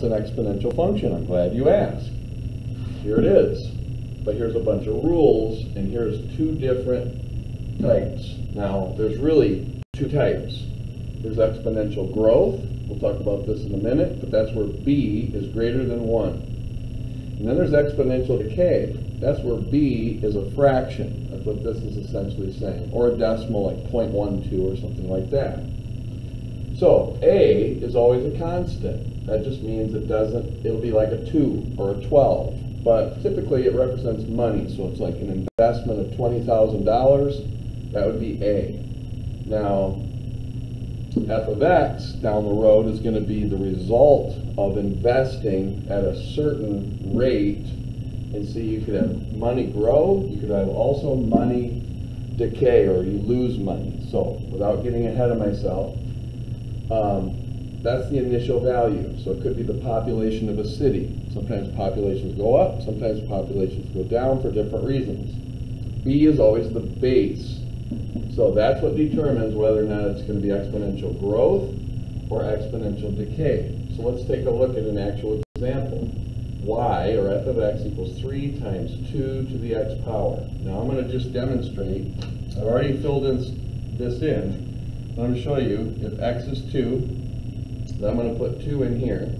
what's an exponential function? I'm glad you asked. Here it is. But here's a bunch of rules, and here's two different types. Now, there's really two types. There's exponential growth. We'll talk about this in a minute, but that's where b is greater than 1. And then there's exponential decay. That's where b is a fraction. That's what this is essentially saying. Or a decimal, like 0.12 or something like that. So a is always a constant. That just means it'll be like a 2 or a 12. But typically it represents money. So it's like an investment of $20,000. That would be a. Now, f of x down the road is going to be the result of investing at a certain rate. And see, you could have money grow, you could have also money decay, or you lose money. So without getting ahead of myself, that's the initial value. So it could be the population of a city. Sometimes populations go up, sometimes populations go down for different reasons. B is always the base. So that's what determines whether or not it's going to be exponential growth or exponential decay. So let's take a look at an actual example. Y, or f of x, equals 3 times 2 to the x power. Now I'm going to just demonstrate. I've already filled this in. I'm going to show you if x is 2, then I'm going to put 2 in here.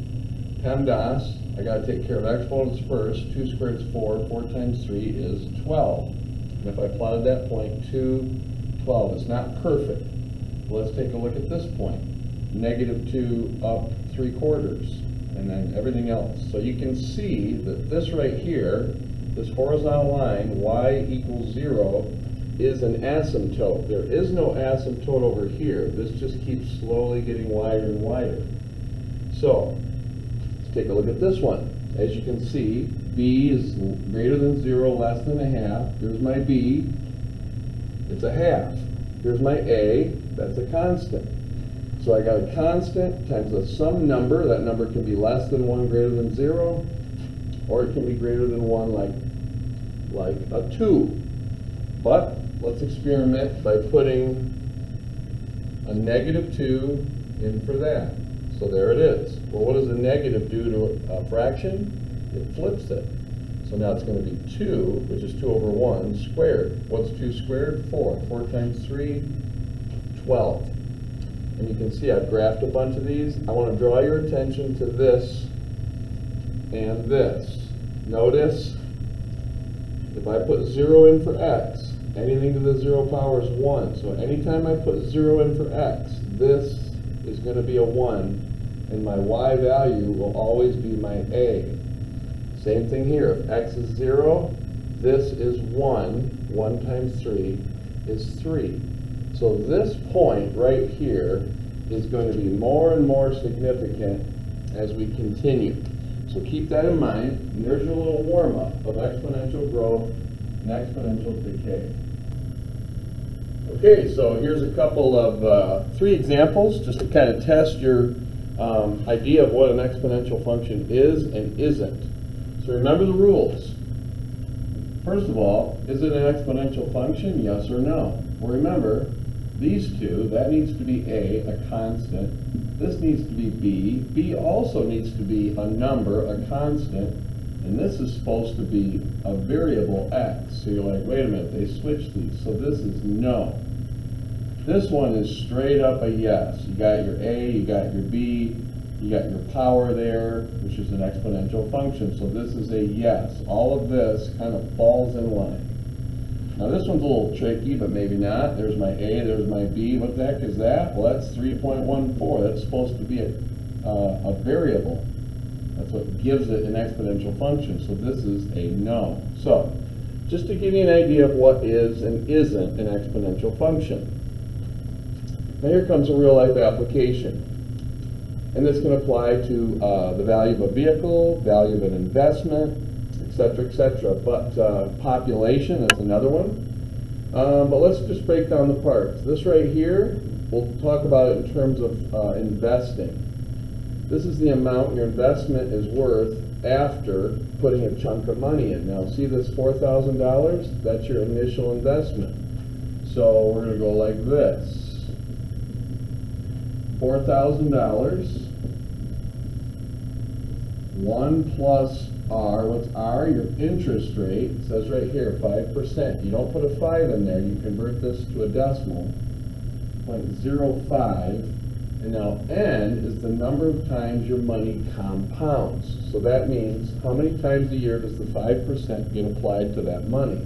PEMDAS, I got to take care of exponents first. 2 squared is 4. 4 times 3 is 12. And if I plotted that point, 2, 12. It's not perfect. Let's take a look at this point. Negative 2 up 3/4. And then everything else. So you can see that this right here, this horizontal line, y equals 0, is an asymptote. There is no asymptote over here. This just keeps slowly getting wider and wider. So, let's take a look at this one. As you can see, b is greater than 0, less than a half. Here's my b, it's a half. Here's my a, that's a constant. So I got a constant times some number. That number can be less than 1, greater than 0, or it can be greater than 1, like a 2. But let's experiment by putting a negative 2 in for that. So there it is. Well, what does a negative do to a fraction? It flips it. So now it's going to be 2, which is 2 over 1, squared. What's 2 squared? 4. 4 times 3, 12. And you can see I've graphed a bunch of these. I want to draw your attention to this and this. Notice, if I put 0 in for x, anything to the 0 power is 1. So anytime I put 0 in for x, this is going to be a 1, and my y value will always be my a. Same thing here. If x is 0, this is 1. 1 times 3 is 3. So this point right here is going to be more and more significant as we continue. So keep that in mind. And there's your little warm-up of exponential growth and exponential decay. Okay, so here's a couple of 3 examples just to kind of test your idea of what an exponential function is and isn't. So remember the rules. First of all, is it an exponential function? Yes or no? Well, remember, these two, that needs to be a constant. This needs to be b. B also needs to be a number, a constant. And this is supposed to be a variable x. So you're like, wait a minute, they switched these. So this is no. This one is straight up a yes. You got your a, you got your b, you got your power there, which is an exponential function. So this is a yes. All of this kind of falls in line. Now this one's a little tricky, but maybe not. There's my a, there's my b. What the heck is that? Well, that's 3.14. That's supposed to be a variable. That's what gives it an exponential function. So this is a no. So just to give you an idea of what is and isn't an exponential function. Now here comes a real life application. And this can apply to the value of a vehicle, value of an investment, etc., etc. But population is another one. But let's just break down the parts. This right here, we'll talk about it in terms of investing. This is the amount your investment is worth after putting a chunk of money in. Now see this $4,000? That's your initial investment. So we're going to go like this. $4,000 1 plus R. What's R? Your interest rate. It says right here, 5%. You don't put a 5 in there. You convert this to a decimal. 0.05. And now N is the number of times your money compounds. So that means how many times a year does the 5% get applied to that money?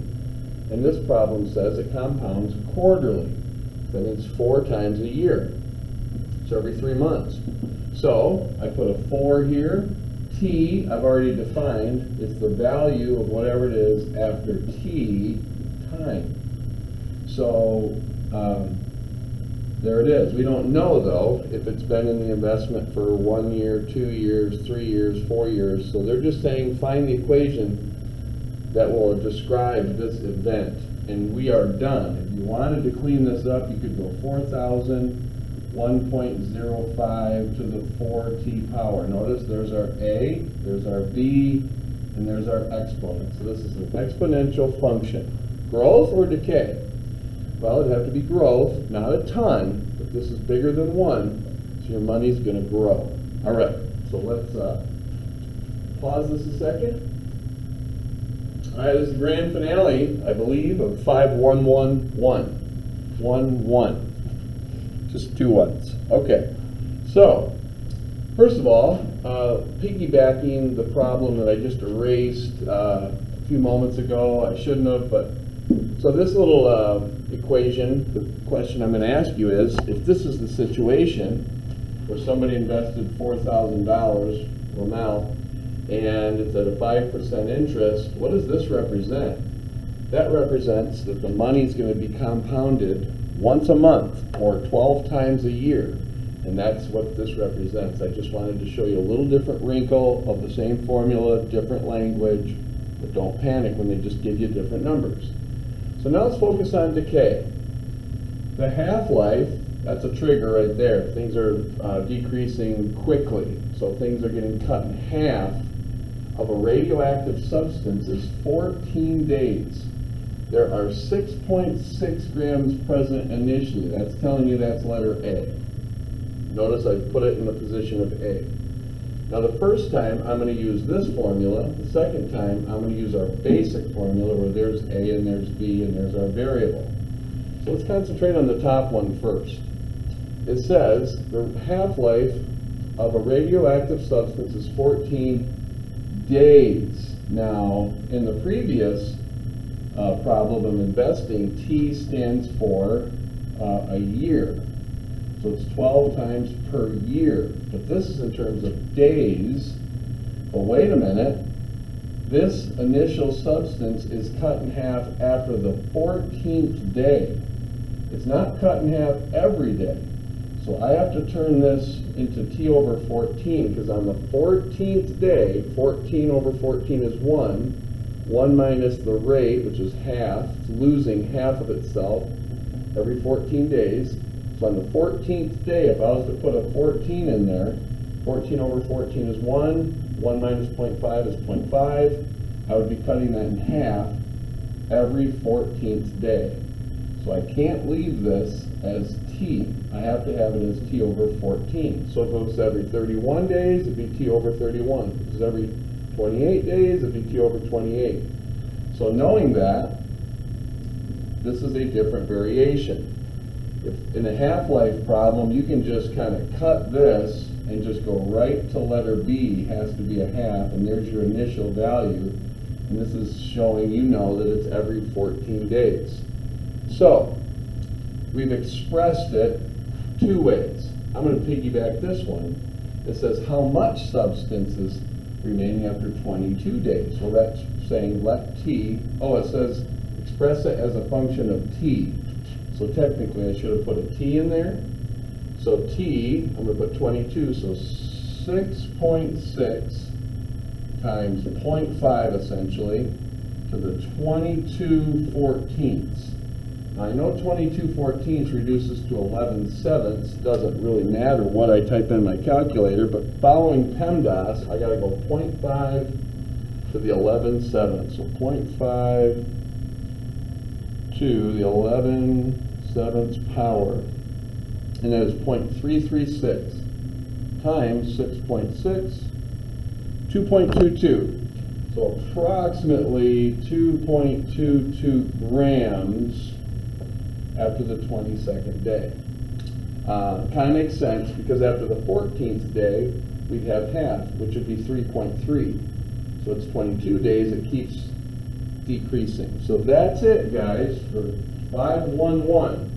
And this problem says it compounds quarterly. That means 4 times a year. So every 3 months. So I put a 4 here. T, I've already defined, it's the value of whatever it is after T time. So there it is. We don't know, though, if it's been in the investment for 1 year, 2 years, 3 years, 4 years. So they're just saying find the equation that will describe this event. And we are done. If you wanted to clean this up, you could go 4,000, 1.05 to the 4t power. Notice there's our A, there's our B, and there's our exponent. So this is an exponential function. Growth or decay? Well, it'd have to be growth, not a ton, but this is bigger than 1, so your money's going to grow. All right, so let's pause this a second. All right, this is the grand finale, I believe, of 5111. Just 2 ones. Okay, so first of all, piggybacking the problem that I just erased a few moments ago, I shouldn't have, but so this little equation, the question I'm going to ask you is, if this is the situation where somebody invested $4,000 amount and it's at a 5% interest, what does this represent? That represents that the money is going to be compounded once a month or 12 times a year. And that's what this represents. I just wanted to show you a little different wrinkle of the same formula, different language, but don't panic when they just give you different numbers. So now let's focus on decay. The half-life, that's a trigger right there. Things are decreasing quickly. So things are getting cut in half of a radioactive substance is 14 days. There are 6.6 grams present initially. That's telling you that's letter A. Notice I put it in the position of A. Now the first time I'm going to use this formula. The second time I'm going to use our basic formula where there's A and there's B and there's our variable. So let's concentrate on the top one first. It says the half-life of a radioactive substance is 14 days. Now in the previous problem of investing, T stands for a year. So it's 12 times per year. But this is in terms of days. But wait a minute. This initial substance is cut in half after the 14th day. It's not cut in half every day. So I have to turn this into T over 14 because on the 14th day, 14 over 14 is 1. 1 minus the rate, which is half. It's losing half of itself every 14 days. So on the 14th day, if I was to put a 14 in there, 14 over 14 is 1. 1 minus 0.5 is 0.5. I would be cutting that in half every 14th day. So I can't leave this as T. I have to have it as T over 14. So if it was every 31 days, it'd be T over 31. If it was every 28 days, it'd be T over 28. So knowing that, this is a different variation. If in a half-life problem, you can just kind of cut this and just go right to letter B, has to be a half, and there's your initial value. And this is showing you know that it's every 14 days. So we've expressed it 2 ways. I'm going to piggyback this one. It says how much substance is remaining after 22 days. Well, that's saying let T, it says express it as a function of T. So technically I should have put a T in there. So T, I'm going to put 22, so 6.6 times 0.5 essentially to the 22/14. Now I know 22/14 reduces to 11/7. Doesn't really matter what I type in my calculator, but following PEMDAS, I got to go 0.5 to the 11/7. So 0.5 to the 11/7 power, and that is 0.336 times 6.6 to 2.22. So approximately 2.22 grams after the 22nd day. Kind of makes sense because after the 14th day, we'd have half, which would be 3.3. So it's 22 days, it keeps decreasing. So that's it, guys, for 511.